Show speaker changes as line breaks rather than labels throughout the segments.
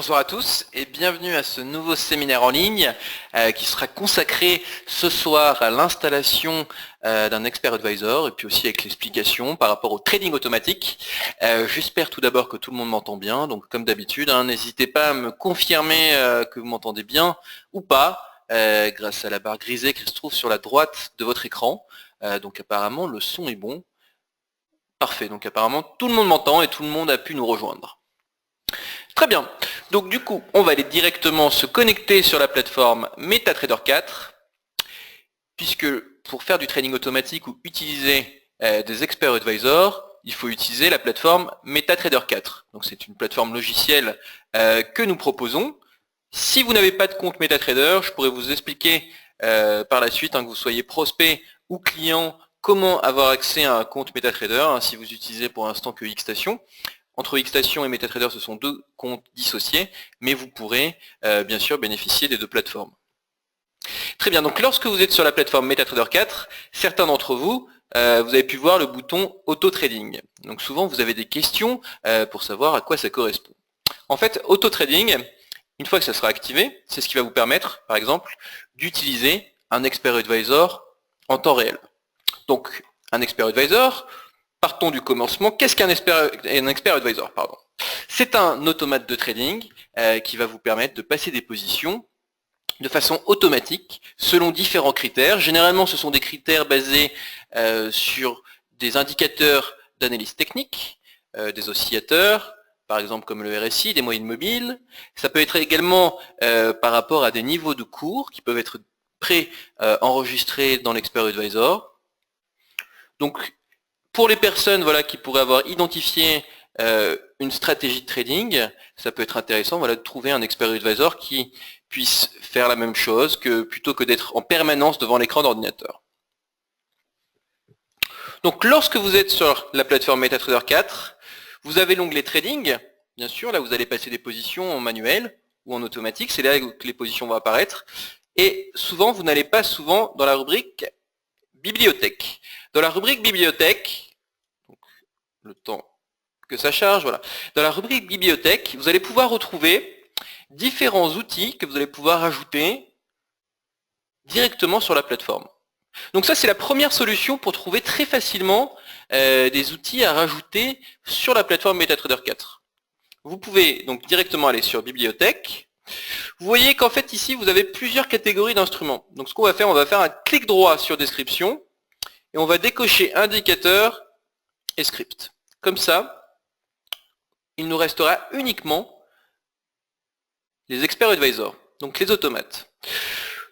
Bonsoir à tous et bienvenue à ce nouveau séminaire en ligne qui sera consacré ce soir à l'installation d'un expert advisor et puis aussi avec l'explication par rapport au trading automatique. J'espère tout d'abord que tout le monde m'entend bien, donc comme d'habitude, n'hésitez pas à me confirmer que vous m'entendez bien ou pas grâce à la barre grisée qui se trouve sur la droite de votre écran. Donc apparemment le son est bon. Parfait, donc apparemment tout le monde m'entend et tout le monde a pu nous rejoindre. Très bien, donc du coup, on va aller directement se connecter sur la plateforme MetaTrader 4, puisque pour faire du trading automatique ou utiliser des experts advisors, il faut utiliser la plateforme MetaTrader 4. Donc c'est une plateforme logicielle que nous proposons. Si vous n'avez pas de compte MetaTrader, je pourrais vous expliquer par la suite, que vous soyez prospect ou client, comment avoir accès à un compte MetaTrader, si vous utilisez pour l'instant que Xstation. Entre Xstation et MetaTrader, ce sont deux comptes dissociés, mais vous pourrez bien sûr bénéficier des deux plateformes. Très bien, donc lorsque vous êtes sur la plateforme MetaTrader 4, certains d'entre vous, vous avez pu voir le bouton Auto Trading. Donc souvent, vous avez des questions pour savoir à quoi ça correspond. En fait, Auto Trading, une fois que ça sera activé, c'est ce qui va vous permettre, par exemple, d'utiliser un expert advisor en temps réel. Donc, un expert advisor, partons du commencement. Qu'est-ce qu'un expert advisor, C'est un automate de trading qui va vous permettre de passer des positions de façon automatique selon différents critères. Généralement, ce sont des critères basés sur des indicateurs d'analyse technique, des oscillateurs, par exemple comme le RSI, des moyennes mobiles. Ça peut être également par rapport à des niveaux de cours qui peuvent être pré-enregistrés dans l'expert advisor. Donc, pour les personnes qui pourraient avoir identifié une stratégie de trading, ça peut être intéressant de trouver un expert advisor qui puisse faire la même chose plutôt que d'être en permanence devant l'écran d'ordinateur. Donc lorsque vous êtes sur la plateforme MetaTrader 4, vous avez l'onglet Trading, bien sûr, là vous allez passer des positions en manuel ou en automatique, c'est là que les positions vont apparaître, et souvent vous n'allez pas souvent dans la rubrique Bibliothèque. Dans la rubrique Bibliothèque, donc, le temps que ça charge, dans la rubrique Bibliothèque, vous allez pouvoir retrouver différents outils que vous allez pouvoir ajouter directement sur la plateforme. Donc ça, c'est la première solution pour trouver très facilement des outils à rajouter sur la plateforme MetaTrader 4. Vous pouvez donc directement aller sur Bibliothèque. Vous voyez qu'en fait ici, vous avez plusieurs catégories d'instruments. Donc ce qu'on va faire, on va faire un clic droit sur Description et on va décocher Indicateur et Script. Comme ça, il nous restera uniquement les experts advisors, donc les automates.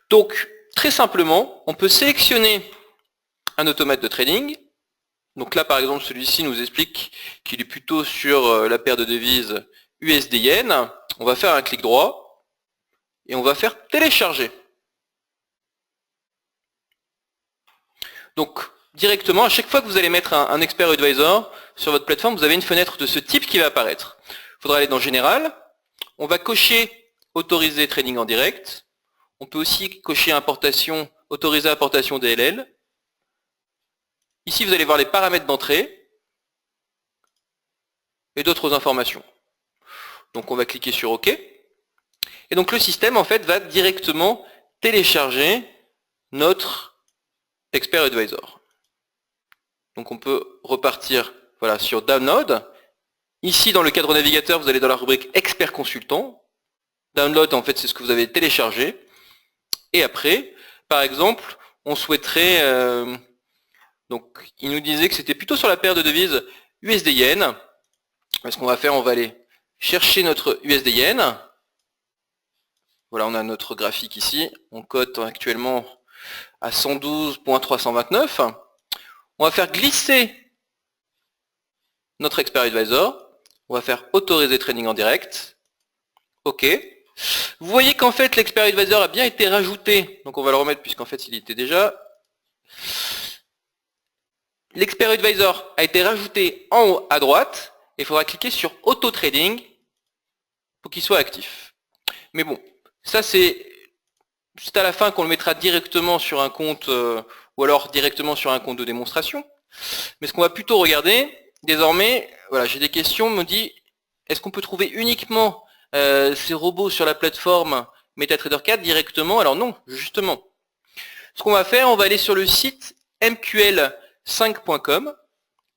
Donc, très simplement, on peut sélectionner un automate de trading. Donc là, par exemple, celui-ci nous explique qu'il est plutôt sur la paire de devises USD-Yen. On va faire un clic droit et on va faire télécharger. Donc, directement, à chaque fois que vous allez mettre un expert advisor sur votre plateforme, vous avez une fenêtre de ce type qui va apparaître. Il faudra aller dans Général. On va cocher Autoriser trading en direct. On peut aussi cocher autoriser importation DLL. Ici, vous allez voir les paramètres d'entrée et d'autres informations. Donc, on va cliquer sur OK. Et donc, le système, en fait, va directement télécharger notre expert advisor. Donc, on peut repartir sur Download. Ici, dans le cadre navigateur, vous allez dans la rubrique Expert Consultant. Download, en fait, c'est ce que vous avez téléchargé. Et après, par exemple, on souhaiterait... donc, il nous disait que c'était plutôt sur la paire de devises USD-Yen. Ce qu'on va faire, on va aller chercher notre USD-Yen. Voilà, on a notre graphique ici. On cote actuellement à 112.329. On va faire glisser notre expert advisor. On va faire autoriser trading en direct. OK. Vous voyez qu'en fait l'expert advisor a bien été rajouté. Donc on va le remettre puisqu'en fait il était déjà. L'expert advisor a été rajouté en haut à droite. Et il faudra cliquer sur auto trading pour qu'il soit actif. Mais bon, ça c'est à la fin qu'on le mettra directement sur un compte ou alors directement sur un compte de démonstration. Mais ce qu'on va plutôt regarder, désormais, j'ai des questions, on me dit, est-ce qu'on peut trouver uniquement ces robots sur la plateforme MetaTrader 4 directement? Alors non, justement. Ce qu'on va faire, on va aller sur le site mql5.com.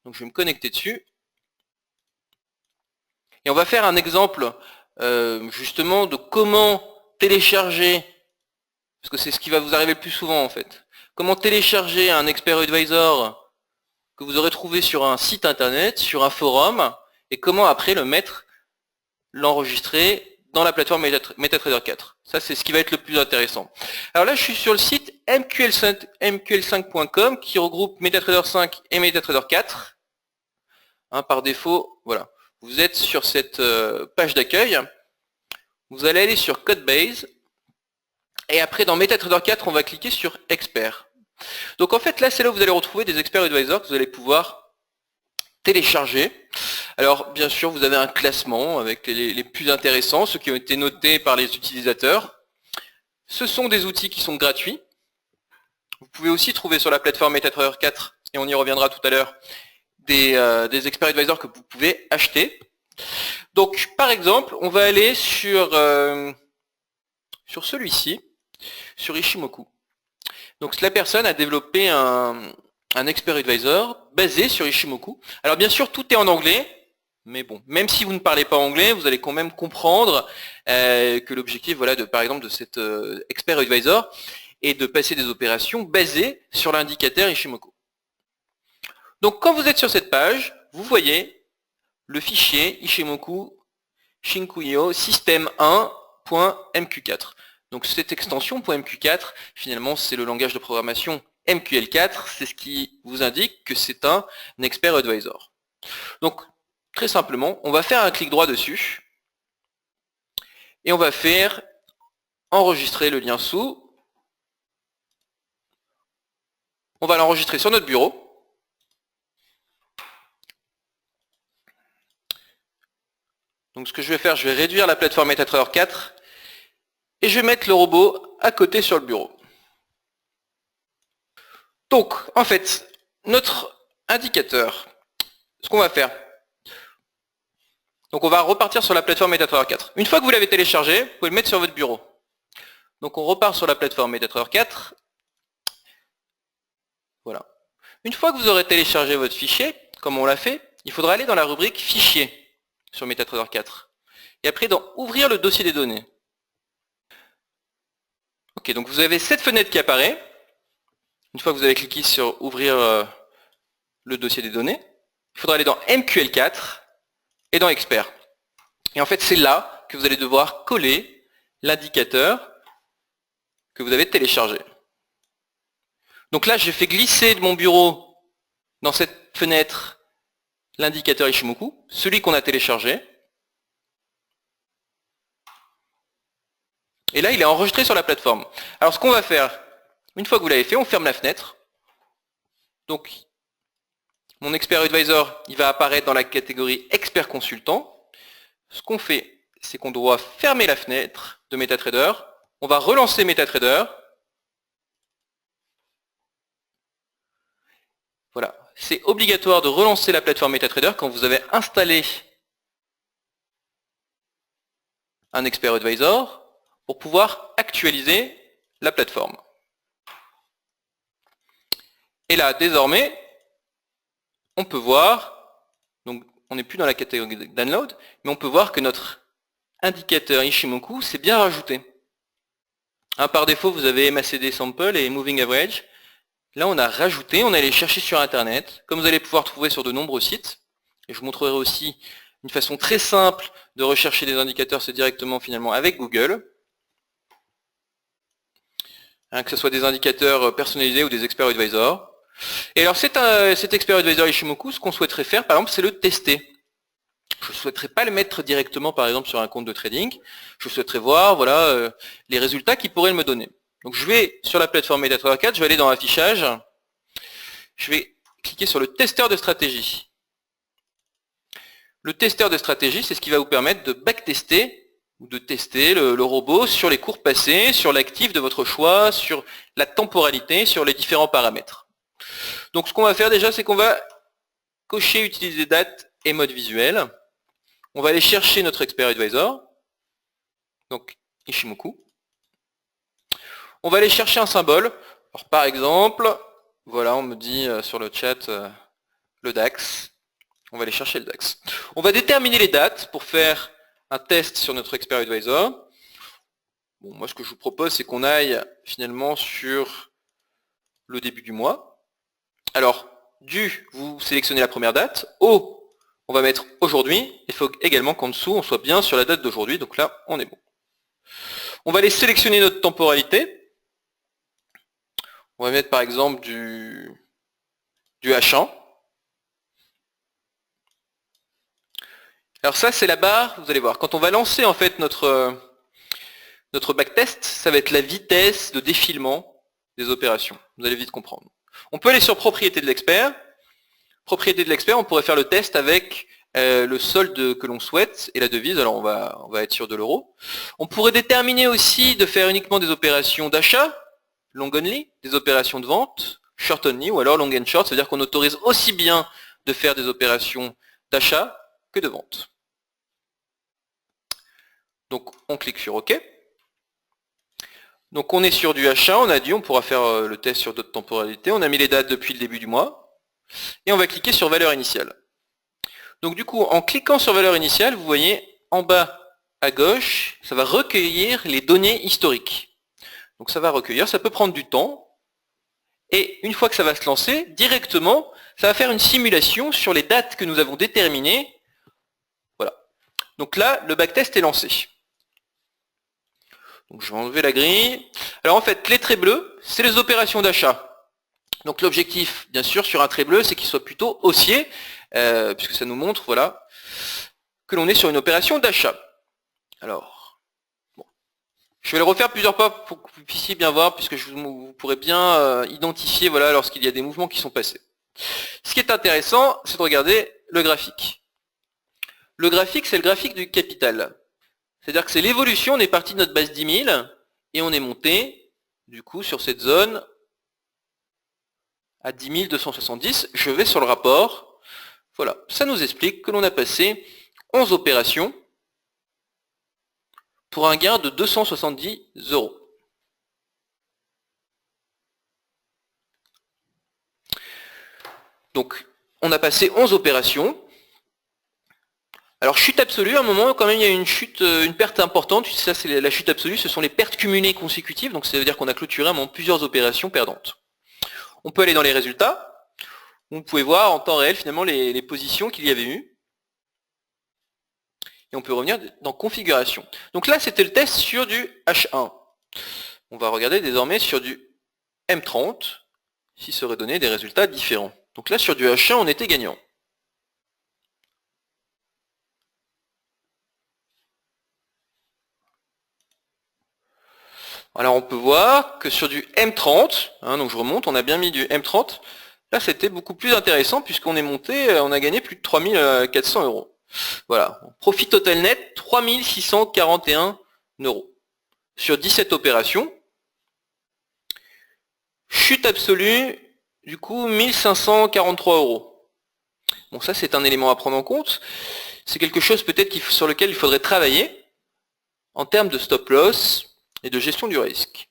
Donc je vais me connecter dessus. Et on va faire un exemple justement de comment télécharger, parce que c'est ce qui va vous arriver le plus souvent en fait. Comment télécharger un Expert Advisor que vous aurez trouvé sur un site internet, sur un forum, et comment après l'enregistrer dans la plateforme MetaTrader 4. Ça, c'est ce qui va être le plus intéressant. Alors là, je suis sur le site mql5.com qui regroupe MetaTrader 5 et MetaTrader 4. Par défaut, voilà. Vous êtes sur cette page d'accueil. Vous allez aller sur Codebase. Et après, dans MetaTrader 4, on va cliquer sur Expert. Donc en fait, là, c'est là où vous allez retrouver des Expert Advisors que vous allez pouvoir télécharger. Alors bien sûr vous avez un classement avec les plus intéressants, ceux qui ont été notés par les utilisateurs. Ce sont des outils qui sont gratuits. Vous pouvez aussi trouver sur la plateforme MetaTrader 4, et on y reviendra tout à l'heure, des Expert Advisors que vous pouvez acheter. Donc par exemple, on va aller sur celui-ci, sur Ishimoku. Donc la personne a développé un Expert Advisor basé sur Ishimoku. Alors bien sûr, tout est en anglais, mais bon, même si vous ne parlez pas anglais, vous allez quand même comprendre que l'objectif, voilà, par exemple, de cet Expert Advisor est de passer des opérations basées sur l'indicateur Ishimoku. Donc quand vous êtes sur cette page, vous voyez le fichier Ishimoku Shinkuyo system1.mq4. Donc cette extension .mq4, finalement, c'est le langage de programmation MQL4, c'est ce qui vous indique que c'est un Expert Advisor. Donc, très simplement, on va faire un clic droit dessus, et on va faire enregistrer le lien sous. On va l'enregistrer sur notre bureau. Donc ce que je vais faire, je vais réduire la plateforme MetaTrader 4, et je vais mettre le robot à côté sur le bureau. Donc, en fait, notre indicateur, ce qu'on va faire, donc on va repartir sur la plateforme MetaTrader 4. Une fois que vous l'avez téléchargé, vous pouvez le mettre sur votre bureau. Donc on repart sur la plateforme MetaTrader 4. Voilà. Une fois que vous aurez téléchargé votre fichier, comme on l'a fait, il faudra aller dans la rubrique Fichier sur MetaTrader 4. Et après dans Ouvrir le dossier des données. Ok, donc vous avez cette fenêtre qui apparaît. Une fois que vous avez cliqué sur Ouvrir le dossier des données, il faudra aller dans MQL4 et dans Expert. Et en fait, c'est là que vous allez devoir coller l'indicateur que vous avez téléchargé. Donc là, j'ai fait glisser de mon bureau dans cette fenêtre l'indicateur Ishimoku, celui qu'on a téléchargé. Et là, il est enregistré sur la plateforme. Alors ce qu'on va faire, une fois que vous l'avez fait, on ferme la fenêtre. Donc, mon Expert Advisor, il va apparaître dans la catégorie Expert Consultant. Ce qu'on fait, c'est qu'on doit fermer la fenêtre de MetaTrader. On va relancer MetaTrader. Voilà. C'est obligatoire de relancer la plateforme MetaTrader quand vous avez installé un Expert Advisor pour pouvoir actualiser la plateforme. Et là, désormais, on peut voir, donc on n'est plus dans la catégorie Download, mais on peut voir que notre indicateur Ishimoku s'est bien rajouté. Par défaut, vous avez MACD Sample et Moving Average. Là, on a rajouté, on allait chercher sur Internet, comme vous allez pouvoir trouver sur de nombreux sites. Et je vous montrerai aussi une façon très simple de rechercher des indicateurs, c'est directement finalement avec Google. Que ce soit des indicateurs personnalisés ou des Expert Advisors. Et alors cet Expert Advisor Ishimoku, ce qu'on souhaiterait faire, par exemple, c'est le tester. Je ne souhaiterais pas le mettre directement, par exemple, sur un compte de trading. Je souhaiterais voir, voilà, les résultats qu'il pourrait me donner. Donc je vais sur la plateforme MetaTrader 4, je vais aller dans l'affichage, je vais cliquer sur le testeur de stratégie. Le testeur de stratégie, c'est ce qui va vous permettre de backtester ou de tester le robot sur les cours passés, sur l'actif de votre choix, sur la temporalité, sur les différents paramètres. Donc ce qu'on va faire déjà, c'est qu'on va cocher utiliser date et mode visuel. On va aller chercher notre Expert Advisor. donc Ishimoku. On va aller chercher un symbole. Alors, par exemple, voilà, on me dit sur le chat le DAX. On va aller chercher le DAX. On va déterminer les dates pour faire un test sur notre Expert Advisor. Bon, moi, ce que je vous propose, c'est qu'on aille finalement sur le début du mois. Alors, du, vous sélectionnez la première date. Au, on va mettre aujourd'hui. Il faut également qu'en dessous, on soit bien sur la date d'aujourd'hui. Donc là, on est bon. On va aller sélectionner notre temporalité. On va mettre par exemple du H1. Alors ça, c'est la barre, vous allez voir. Quand on va lancer en fait notre backtest, ça va être la vitesse de défilement des opérations. Vous allez vite comprendre. On peut aller sur propriété de l'expert. Propriété de l'expert, on pourrait faire le test avec le solde que l'on souhaite et la devise. Alors on va être sur de l'euro. On pourrait déterminer aussi de faire uniquement des opérations d'achat, long only, des opérations de vente, short only, ou alors long and short, c'est-à-dire qu'on autorise aussi bien de faire des opérations d'achat que de vente. Donc on clique sur OK. Donc on est sur du H1, on a dit, on pourra faire le test sur d'autres temporalités. On a mis les dates depuis le début du mois. Et on va cliquer sur valeur initiale. Donc du coup, en cliquant sur valeur initiale, vous voyez en bas à gauche, ça va recueillir les données historiques. Donc ça va recueillir, ça peut prendre du temps. Et une fois que ça va se lancer, directement, ça va faire une simulation sur les dates que nous avons déterminées. Voilà. Donc là, le backtest est lancé. Donc je vais enlever la grille. Alors en fait, les traits bleus, c'est les opérations d'achat. Donc l'objectif, bien sûr, sur un trait bleu, c'est qu'il soit plutôt haussier, puisque ça nous montre, voilà, que l'on est sur une opération d'achat. Alors, bon. Je vais le refaire plusieurs fois pour que vous puissiez bien voir, puisque vous pourrez bien identifier, voilà, lorsqu'il y a des mouvements qui sont passés. Ce qui est intéressant, c'est de regarder le graphique. Le graphique, c'est le graphique du capital. C'est-à-dire que c'est l'évolution, on est parti de notre base 10 000, et on est monté, du coup, sur cette zone, à 10 270. Je vais sur le rapport. Voilà, ça nous explique que l'on a passé 11 opérations pour un gain de 270 €. Donc, on a passé 11 opérations. Alors, chute absolue, à un moment, quand même, il y a une chute, une perte importante. Ça, c'est la chute absolue, ce sont les pertes cumulées consécutives. Donc, ça veut dire qu'on a clôturé à un moment plusieurs opérations perdantes. On peut aller dans les résultats. Vous pouvez voir en temps réel, finalement, les positions qu'il y avait eu. Et on peut revenir dans configuration. Donc là, c'était le test sur du H1. On va regarder désormais sur du M30, s'il serait donné des résultats différents. Donc là, sur du H1, on était gagnant. Alors on peut voir que sur du M30, donc je remonte, on a bien mis du M30, là c'était beaucoup plus intéressant puisqu'on est monté, on a gagné plus de 3400 €. Voilà, profit total net 3641 € sur 17 opérations. Chute absolue, du coup 1543 €. Bon, ça c'est un élément à prendre en compte. C'est quelque chose peut-être sur lequel il faudrait travailler en termes de stop loss et de gestion du risque.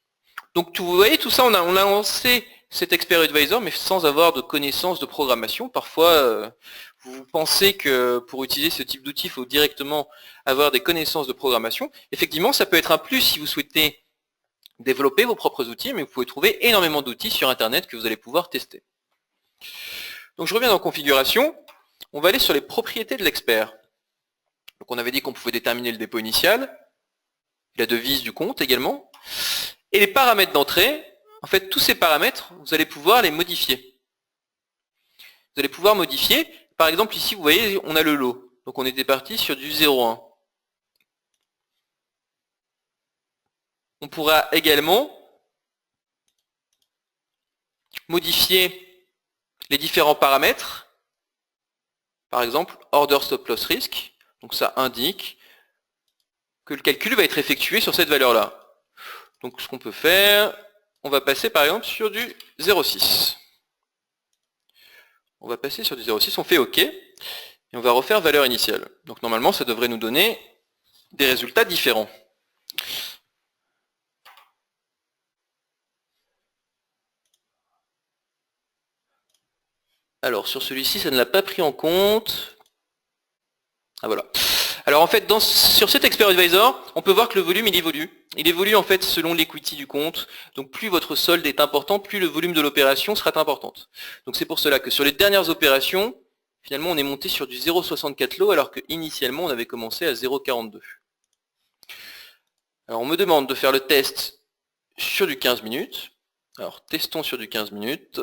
Donc vous voyez tout ça, on a lancé cet Expert Advisor mais sans avoir de connaissances de programmation. Parfois vous pensez que pour utiliser ce type d'outil, il faut directement avoir des connaissances de programmation. Effectivement, ça peut être un plus si vous souhaitez développer vos propres outils, mais vous pouvez trouver énormément d'outils sur Internet que vous allez pouvoir tester. Donc je reviens dans configuration, on va aller sur les propriétés de l'expert. Donc on avait dit qu'on pouvait déterminer le dépôt initial, la devise du compte également, et les paramètres d'entrée. En fait, tous ces paramètres, vous allez pouvoir les modifier. Vous allez pouvoir modifier, par exemple ici vous voyez, on a le lot, donc on était parti sur du 0,1. On pourra également modifier les différents paramètres, par exemple order stop loss risk, donc ça indique que le calcul va être effectué sur cette valeur-là. Donc ce qu'on peut faire, on va passer par exemple sur du 0,6. On va passer sur du 0,6, on fait OK, et on va refaire valeur initiale. Donc normalement ça devrait nous donner des résultats différents. Alors sur celui-ci, ça ne l'a pas pris en compte. Ah voilà. Alors en fait, sur cet Expert Advisor, on peut voir que le volume, il évolue. Il évolue en fait selon l'equity du compte. Donc plus votre solde est important, plus le volume de l'opération sera important. Donc c'est pour cela que sur les dernières opérations, finalement on est monté sur du 0,64 lots alors qu'initialement on avait commencé à 0,42. Alors on me demande de faire le test sur du 15 minutes. Alors testons sur du 15 minutes.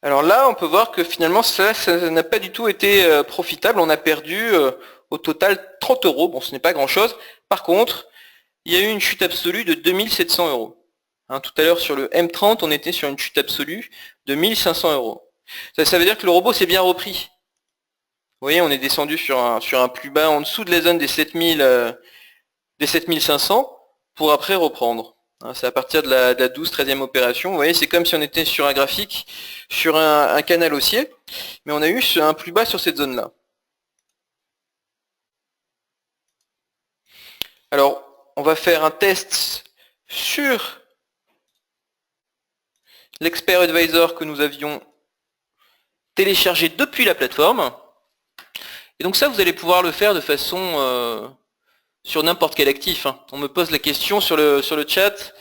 Alors là, on peut voir que finalement, ça n'a pas du tout été profitable. On a perdu au total 30 euros. Bon, ce n'est pas grand-chose. Par contre, il y a eu une chute absolue de 2700 euros. Hein, tout à l'heure, sur le M30, on était sur une chute absolue de 1500 euros. Ça veut dire que le robot s'est bien repris. Vous voyez, on est descendu sur un plus bas en dessous de la zone des 7500 pour après reprendre. C'est à partir de la 12-13e opération. Vous voyez, c'est comme si on était sur un graphique, sur un canal haussier, mais on a eu un plus bas sur cette zone-là. Alors, on va faire un test sur l'Expert Advisor que nous avions téléchargé depuis la plateforme. Et donc ça, vous allez pouvoir le faire de façon sur n'importe quel actif. On me pose la question sur le chat.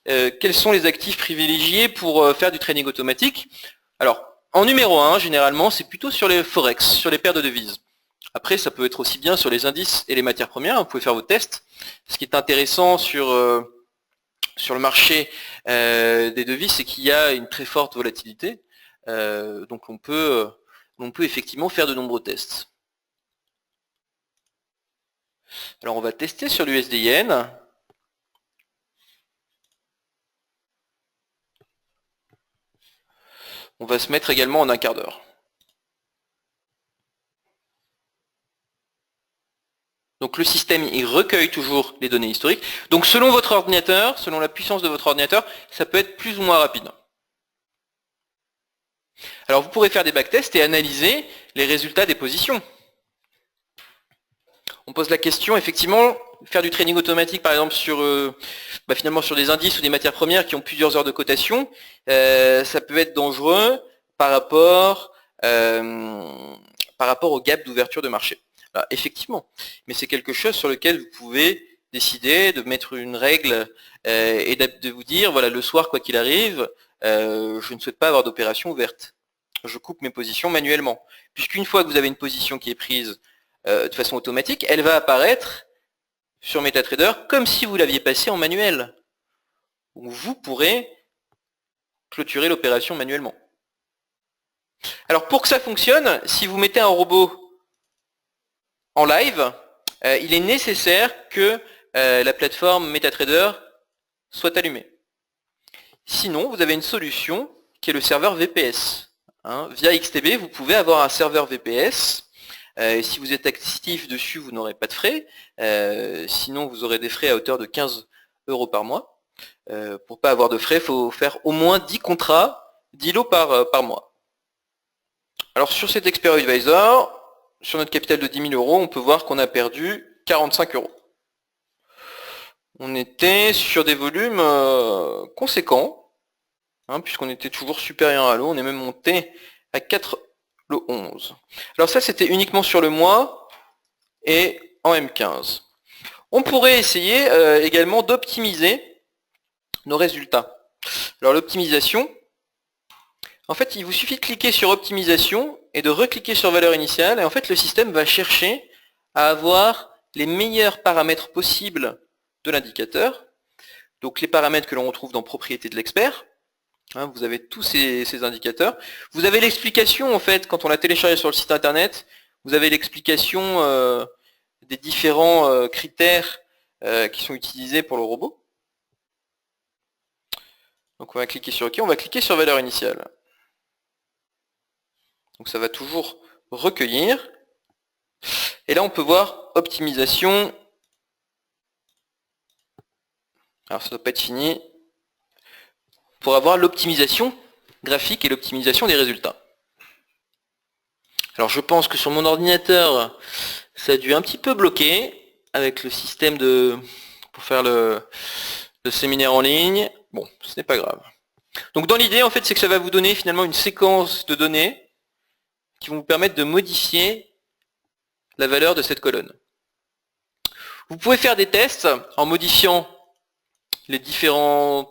Quels sont les actifs privilégiés pour faire du trading automatique? Alors, en numéro 1, généralement, c'est plutôt sur les forex, sur les paires de devises. Après, ça peut être aussi bien sur les indices et les matières premières, vous pouvez faire vos tests. Ce qui est intéressant sur le marché des devises, c'est qu'il y a une très forte volatilité. Donc on peut effectivement faire de nombreux tests. Alors on va tester sur l'USD-Yen. On va se mettre également en un quart d'heure. Donc le système, il recueille toujours les données historiques. Donc selon votre ordinateur, selon la puissance de votre ordinateur, ça peut être plus ou moins rapide. Alors vous pourrez faire des backtests et analyser les résultats des positions. On pose la question, effectivement, faire du trading automatique par exemple sur finalement sur des indices ou des matières premières qui ont plusieurs heures de cotation, ça peut être dangereux par rapport au gap d'ouverture de marché. Alors, effectivement, mais c'est quelque chose sur lequel vous pouvez décider de mettre une règle et de vous dire, voilà, le soir, quoi qu'il arrive, je ne souhaite pas avoir d'opération ouverte. Je coupe mes positions manuellement. Puisqu'une fois que vous avez une position qui est prise de façon automatique, elle va apparaître sur MetaTrader comme si vous l'aviez passé en manuel. Donc vous pourrez clôturer l'opération manuellement. Alors pour que ça fonctionne, si vous mettez un robot en live, il est nécessaire que la plateforme MetaTrader soit allumée. Sinon, vous avez une solution qui est le serveur VPS. Via XTB, vous pouvez avoir un serveur VPS. Et si vous êtes actif dessus, vous n'aurez pas de frais. Sinon, vous aurez des frais à hauteur de 15 € par mois. Pour ne pas avoir de frais, il faut faire au moins 10 contrats, 10 lots par mois. Alors sur cet Expert Advisor, sur notre capital de 10 000 €, on peut voir qu'on a perdu 45 €. On était sur des volumes conséquents, puisqu'on était toujours supérieur à l'eau, on est même monté à 4 le 11. Alors ça, c'était uniquement sur le mois et en M15. On pourrait essayer également d'optimiser nos résultats. Alors l'optimisation, en fait, il vous suffit de cliquer sur optimisation et de recliquer sur valeur initiale, et en fait, le système va chercher à avoir les meilleurs paramètres possibles de l'indicateur. Donc les paramètres que l'on retrouve dans propriétés de l'expert. Vous avez tous ces indicateurs. Vous avez l'explication, en fait, quand on l'a téléchargé sur le site internet, vous avez l'explication des différents critères qui sont utilisés pour le robot. Donc on va cliquer sur OK, on va cliquer sur valeur initiale. Donc ça va toujours recueillir. Et là on peut voir optimisation. Alors ça ne doit pas être fini. Pour avoir l'optimisation graphique et l'optimisation des résultats. Alors je pense que sur mon ordinateur, ça a dû un petit peu bloquer avec le système pour faire le séminaire en ligne. Bon, ce n'est pas grave. Donc dans l'idée, en fait, c'est que ça va vous donner finalement une séquence de données qui vont vous permettre de modifier la valeur de cette colonne. Vous pouvez faire des tests en modifiant les différents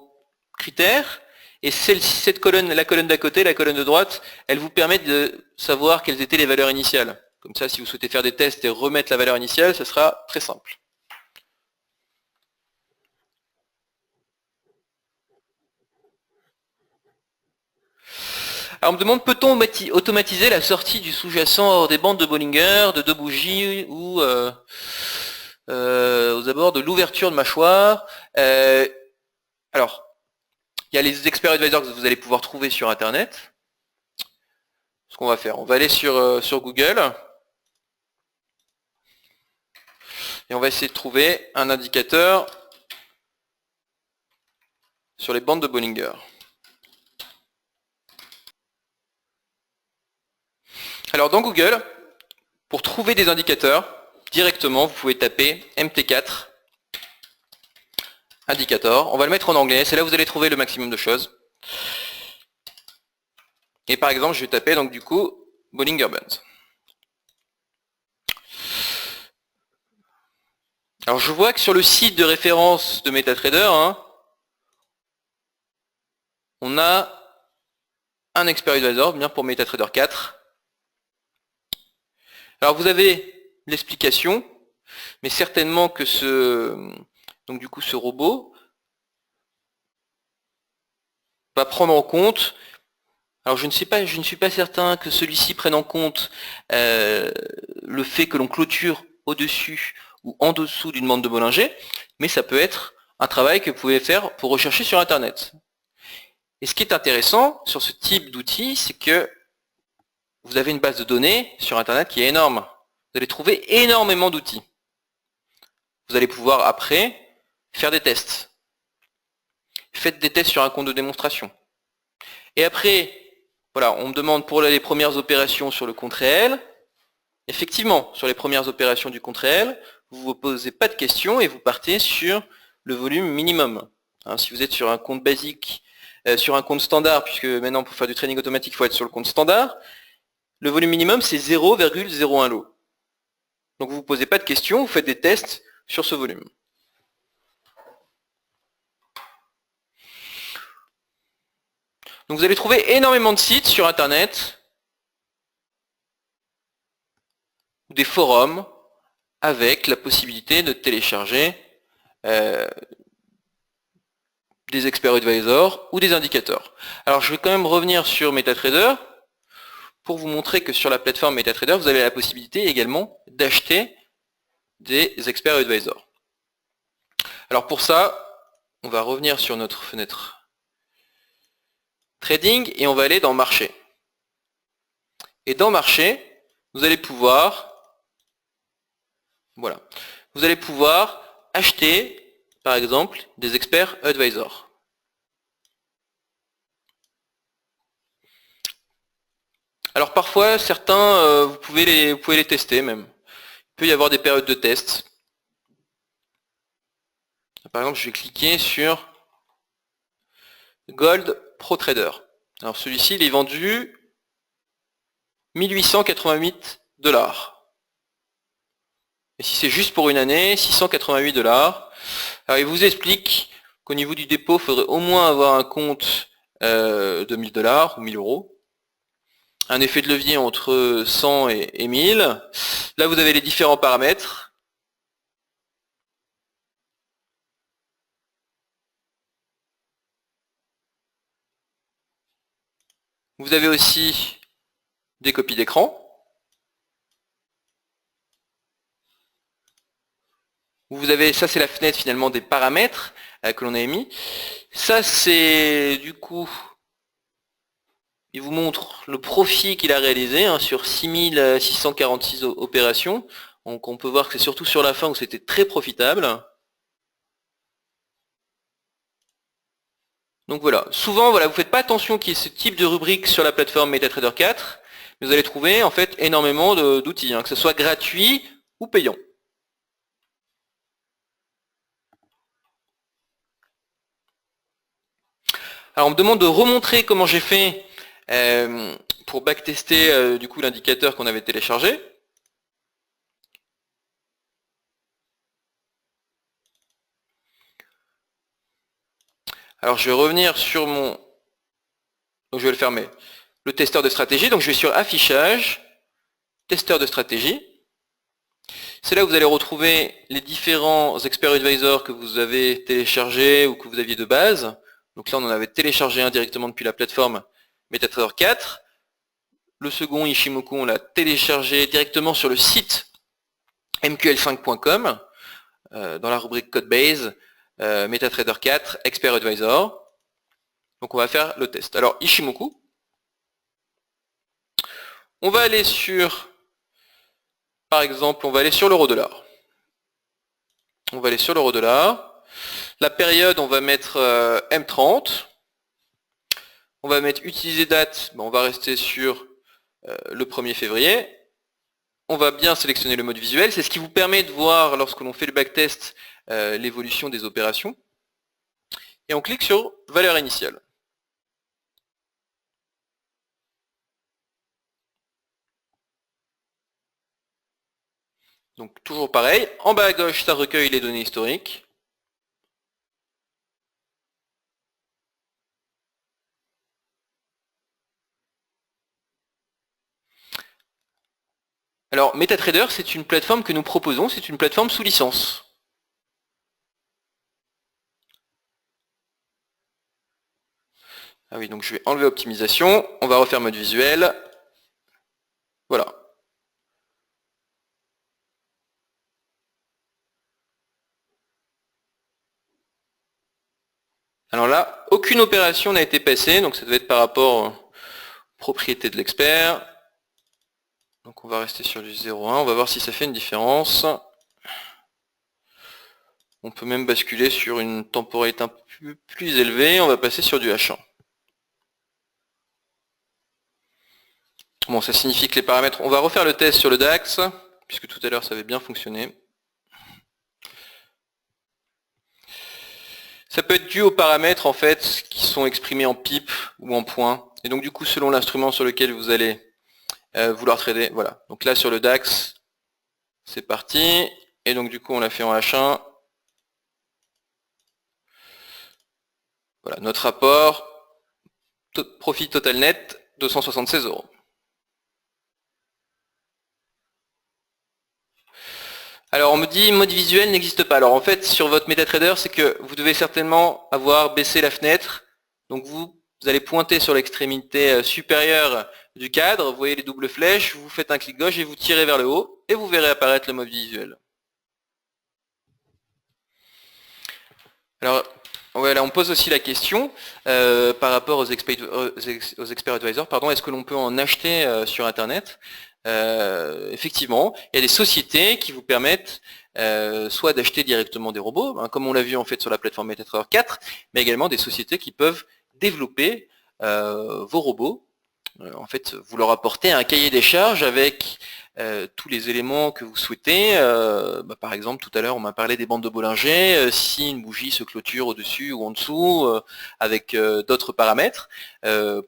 critères, et cette colonne, la colonne d'à côté, la colonne de droite, elle vous permet de savoir quelles étaient les valeurs initiales. Comme ça, si vous souhaitez faire des tests et remettre la valeur initiale, ce sera très simple. Alors on me demande, peut-on automatiser la sortie du sous-jacent hors des bandes de Bollinger, de 2 bougies ou aux abords de l'ouverture de mâchoire. Alors, il y a les experts advisors que vous allez pouvoir trouver sur Internet. Ce qu'on va faire, on va aller sur Google et on va essayer de trouver un indicateur sur les bandes de Bollinger. Alors dans Google, pour trouver des indicateurs, directement, vous pouvez taper MT4 indicator. On va le mettre en anglais, c'est là où vous allez trouver le maximum de choses. Et par exemple, je vais taper donc du coup Bollinger Bands. Alors je vois que sur le site de référence de MetaTrader, on a un expert advisor, bien pour MetaTrader 4. Alors vous avez l'explication, mais certainement que ce robot va prendre en compte. Alors je ne suis pas certain que celui-ci prenne en compte le fait que l'on clôture au-dessus ou en dessous d'une bande de Bollinger, mais ça peut être un travail que vous pouvez faire pour rechercher sur Internet. Et ce qui est intéressant sur ce type d'outil, c'est que vous avez une base de données sur Internet qui est énorme. Vous allez trouver énormément d'outils. Vous allez pouvoir après faire des tests. Faites des tests sur un compte de démonstration. Et après, voilà, on me demande pour les premières opérations sur le compte réel. Effectivement, sur les premières opérations du compte réel, vous ne vous posez pas de questions et vous partez sur le volume minimum. Si vous êtes sur un compte basique, sur un compte standard, puisque maintenant pour faire du trading automatique, il faut être sur le compte standard, le volume minimum c'est 0,01 lot. Donc vous ne vous posez pas de questions, vous faites des tests sur ce volume. Donc vous allez trouver énormément de sites sur Internet, des forums, avec la possibilité de télécharger des experts advisors ou des indicateurs. Alors je vais quand même revenir sur MetaTrader pour vous montrer que sur la plateforme MetaTrader, vous avez la possibilité également d'acheter des experts advisors. Alors pour ça, on va revenir sur notre fenêtre Trading et on va aller dans Marché. Et dans Marché, vous allez pouvoir, voilà, vous allez pouvoir acheter, par exemple, des experts advisors. Alors parfois, certains, vous pouvez les tester même. Il peut y avoir des périodes de test. Par exemple, je vais cliquer sur Gold Pro Trader. Alors celui-ci, il est vendu 1888 $. Et si c'est juste pour une année, 688 $. Alors il vous explique qu'au niveau du dépôt, il faudrait au moins avoir un compte de 1000 $ ou 1000 €. Un effet de levier entre 100 et 1000. Là, vous avez les différents paramètres. Vous avez aussi des copies d'écran. Vous avez, ça c'est la fenêtre finalement des paramètres que l'on a émis. Ça c'est du coup, il vous montre le profit qu'il a réalisé sur 6646 opérations. Donc on peut voir que c'est surtout sur la fin où c'était très profitable. Donc voilà, souvent voilà, vous ne faites pas attention qu'il y ait ce type de rubrique sur la plateforme MetaTrader 4, Mais vous allez trouver en fait énormément d'outils, que ce soit gratuit ou payant. Alors on me demande de remontrer comment j'ai fait pour backtester du coup l'indicateur qu'on avait téléchargé. Alors je vais revenir sur mon... Donc je vais le fermer. Le testeur de stratégie, donc je vais sur affichage, testeur de stratégie. C'est là où vous allez retrouver les différents Expert Advisor que vous avez téléchargés ou que vous aviez de base. Donc là on en avait téléchargé un directement depuis la plateforme MetaTrader 4. Le second Ishimoku on l'a téléchargé directement sur le site mql5.com dans la rubrique Codebase, MetaTrader 4, Expert Advisor. Donc on va faire le test. Alors Ishimoku, on va aller sur, par exemple, on va aller sur l'euro-dollar. On va aller sur l'euro-dollar. La période, on va mettre M30. On va mettre utiliser date, on va rester sur le 1er février. On va bien sélectionner le mode visuel. C'est ce qui vous permet de voir, lorsque l'on fait le backtest, l'évolution des opérations. Et on clique sur valeur initiale. Donc toujours pareil, en bas à gauche, ça recueille les données historiques. Alors MetaTrader, c'est une plateforme que nous proposons, c'est une plateforme sous licence. Ah oui, donc je vais enlever optimisation, on va refaire mode visuel. Voilà. Alors là, aucune opération n'a été passée, donc ça devait être par rapport aux propriétés de l'expert. Donc on va rester sur du 0,1, on va voir si ça fait une différence. On peut même basculer sur une temporalité un peu plus élevée, on va passer sur du H1. Bon, ça signifie que les paramètres... On va refaire le test sur le DAX, puisque tout à l'heure ça avait bien fonctionné. Ça peut être dû aux paramètres en fait qui sont exprimés en pips ou en points. Et donc du coup, selon l'instrument sur lequel vous allez vouloir trader, voilà. Donc là sur le DAX, c'est parti. Et donc du coup, on l'a fait en H1. Voilà, notre rapport, profit total net, 276 €. Alors on me dit mode visuel n'existe pas. Alors en fait sur votre MetaTrader c'est que vous devez certainement avoir baissé la fenêtre. Donc vous allez pointer sur l'extrémité supérieure du cadre, vous voyez les doubles flèches, vous faites un clic gauche et vous tirez vers le haut et vous verrez apparaître le mode visuel. Alors voilà, on pose aussi la question par rapport aux Expert Advisor, est-ce que l'on peut en acheter sur internet? Effectivement, il y a des sociétés qui vous permettent soit d'acheter directement des robots, comme on l'a vu en fait sur la plateforme MetaTrader 4, mais également des sociétés qui peuvent développer vos robots. En fait, vous leur apportez un cahier des charges avec tous les éléments que vous souhaitez. Par exemple, tout à l'heure, on m'a parlé des bandes de Bollinger. Si une bougie se clôture au-dessus ou en dessous, avec d'autres paramètres,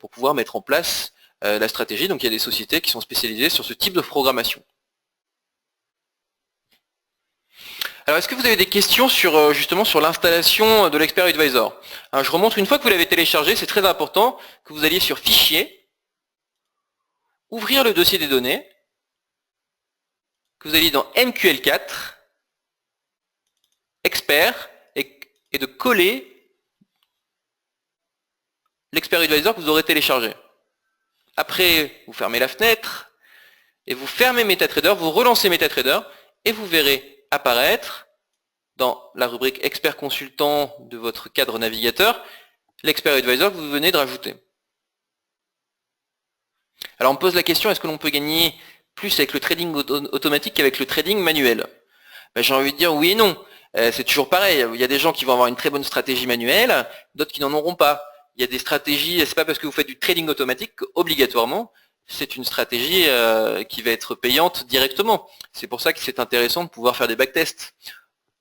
pour pouvoir mettre en place la stratégie. Donc il y a des sociétés qui sont spécialisées sur ce type de programmation. Alors est-ce que vous avez des questions sur justement sur l'installation de l'Expert Advisor? Alors, je remontre, une fois que vous l'avez téléchargé, c'est très important que vous alliez sur Fichier, ouvrir le dossier des données, que vous alliez dans MQL4, Expert, et de coller l'Expert Advisor que vous aurez téléchargé. Après, vous fermez la fenêtre, et vous fermez MetaTrader, vous relancez MetaTrader, et vous verrez apparaître dans la rubrique Expert Consultant de votre cadre navigateur, l'Expert Advisor que vous venez de rajouter. Alors on me pose la question, est-ce que l'on peut gagner plus avec le trading automatique qu'avec le trading manuel? J'ai envie de dire oui et non. C'est toujours pareil, il y a des gens qui vont avoir une très bonne stratégie manuelle, d'autres qui n'en auront pas. Il y a des stratégies, c'est pas parce que vous faites du trading automatique qu'obligatoirement, c'est une stratégie qui va être payante directement. C'est pour ça que c'est intéressant de pouvoir faire des backtests.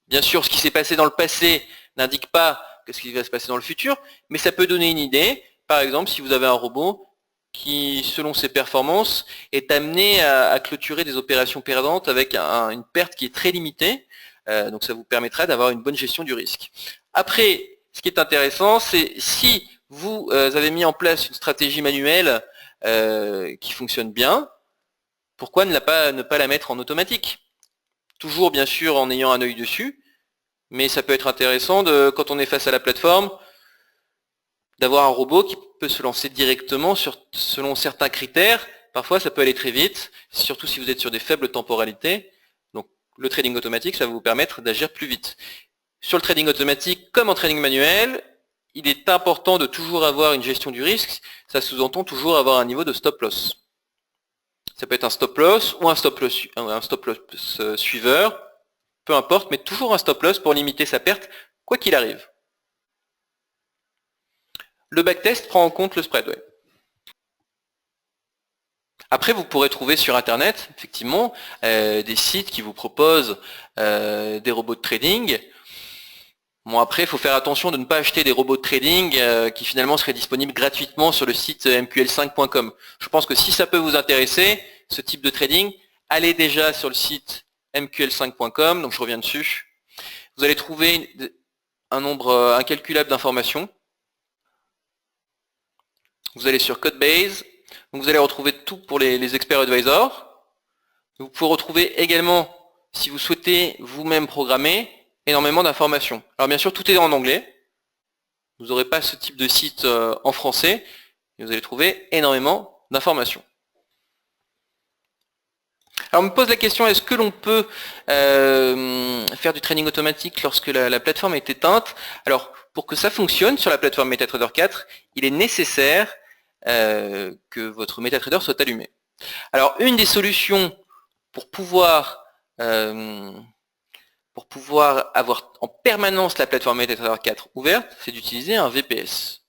Bien sûr, ce qui s'est passé dans le passé n'indique pas ce qui va se passer dans le futur, mais ça peut donner une idée. Par exemple, si vous avez un robot qui, selon ses performances, est amené à clôturer des opérations perdantes avec une perte qui est très limitée. Donc ça vous permettra d'avoir une bonne gestion du risque. Après, ce qui est intéressant, c'est si vous avez mis en place une stratégie manuelle qui fonctionne bien, pourquoi ne pas la mettre en automatique? Toujours bien sûr en ayant un œil dessus, mais ça peut être intéressant quand on est face à la plateforme, d'avoir un robot qui peut se lancer directement selon certains critères. Parfois ça peut aller très vite, surtout si vous êtes sur des faibles temporalités. Donc le trading automatique, ça va vous permettre d'agir plus vite. Sur le trading automatique, comme en trading manuel, il est important de toujours avoir une gestion du risque. Ça sous-entend toujours avoir un niveau de stop loss. Ça peut être un stop loss ou un stop loss suiveur, peu importe, mais toujours un stop loss pour limiter sa perte, quoi qu'il arrive. Le backtest prend en compte le spread. Ouais. Après, vous pourrez trouver sur Internet, effectivement, des sites qui vous proposent des robots de trading. Bon, après, il faut faire attention de ne pas acheter des robots de trading qui finalement seraient disponibles gratuitement sur le site mql5.com. Je pense que si ça peut vous intéresser, ce type de trading, allez déjà sur le site mql5.com, donc je reviens dessus. Vous allez trouver un nombre incalculable d'informations. Vous allez sur Codebase, donc vous allez retrouver tout pour les experts advisors. Vous pouvez retrouver également, si vous souhaitez vous-même programmer, énormément d'informations. Alors bien sûr, tout est en anglais. Vous n'aurez pas ce type de site en français, et vous allez trouver énormément d'informations. Alors on me pose la question, est-ce que l'on peut faire du trading automatique lorsque la plateforme est éteinte? Alors, pour que ça fonctionne sur la plateforme MetaTrader 4, il est nécessaire que votre MetaTrader soit allumé. Alors, une des solutions pour pouvoir avoir en permanence la plateforme MetaTrader 4 ouverte, c'est d'utiliser un VPS.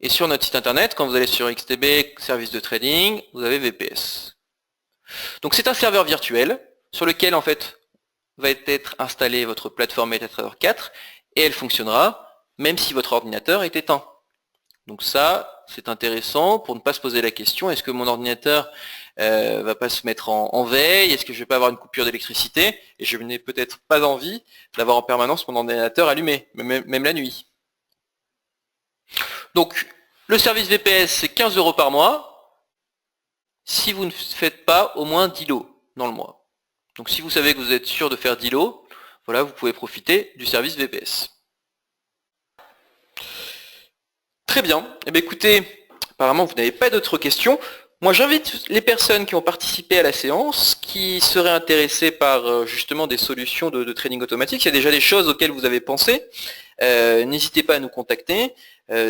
Et sur notre site internet, quand vous allez sur XTB, service de trading, vous avez VPS. Donc c'est un serveur virtuel sur lequel en fait va être installée votre plateforme MetaTrader 4 et elle fonctionnera même si votre ordinateur est éteint. Donc ça, c'est intéressant pour ne pas se poser la question, est-ce que mon ordinateur va pas se mettre en veille, est-ce que je vais pas avoir une coupure d'électricité, et je n'ai peut-être pas envie d'avoir en permanence mon ordinateur allumé, même la nuit. Donc le service VPS c'est 15 € par mois, si vous ne faites pas au moins 10 lots dans le mois. Donc si vous savez que vous êtes sûr de faire 10 lots, voilà, vous pouvez profiter du service VPS. Très bien. Eh bien écoutez, apparemment vous n'avez pas d'autres questions. Moi j'invite les personnes qui ont participé à la séance, qui seraient intéressées par justement des solutions de trading automatique. Il y a déjà des choses auxquelles vous avez pensé. N'hésitez pas à nous contacter,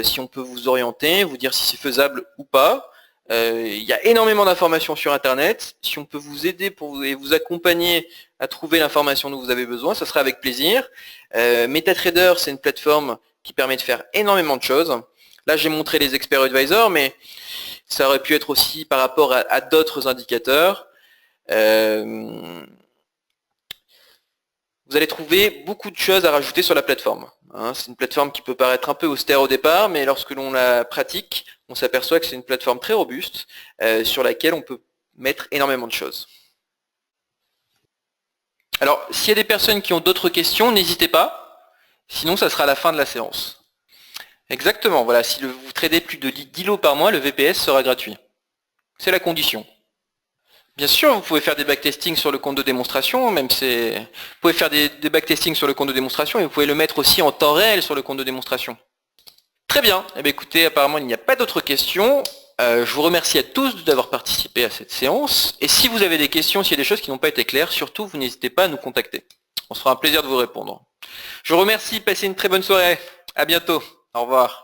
si on peut vous orienter, vous dire si c'est faisable ou pas. Il y a énormément d'informations sur Internet. Si on peut vous aider et vous accompagner à trouver l'information dont vous avez besoin, ça sera avec plaisir. MetaTrader, c'est une plateforme qui permet de faire énormément de choses. Là, j'ai montré les experts advisors, mais ça aurait pu être aussi par rapport à d'autres indicateurs. Vous allez trouver beaucoup de choses à rajouter sur la plateforme. C'est une plateforme qui peut paraître un peu austère au départ, mais lorsque l'on la pratique, on s'aperçoit que c'est une plateforme très robuste sur laquelle on peut mettre énormément de choses. Alors, s'il y a des personnes qui ont d'autres questions, n'hésitez pas. Sinon, ça sera la fin de la séance. Exactement, voilà, si vous tradez plus de 10 lots par mois, le VPS sera gratuit. C'est la condition. Bien sûr, vous pouvez faire des backtestings sur le compte de démonstration, vous pouvez faire des backtestings sur le compte de démonstration et vous pouvez le mettre aussi en temps réel sur le compte de démonstration. Très bien, eh bien, écoutez, apparemment il n'y a pas d'autres questions. Je vous remercie à tous d'avoir participé à cette séance. Et si vous avez des questions, s'il y a des choses qui n'ont pas été claires, surtout vous n'hésitez pas à nous contacter. On se fera un plaisir de vous répondre. Je vous remercie, passez une très bonne soirée. À bientôt. Au revoir.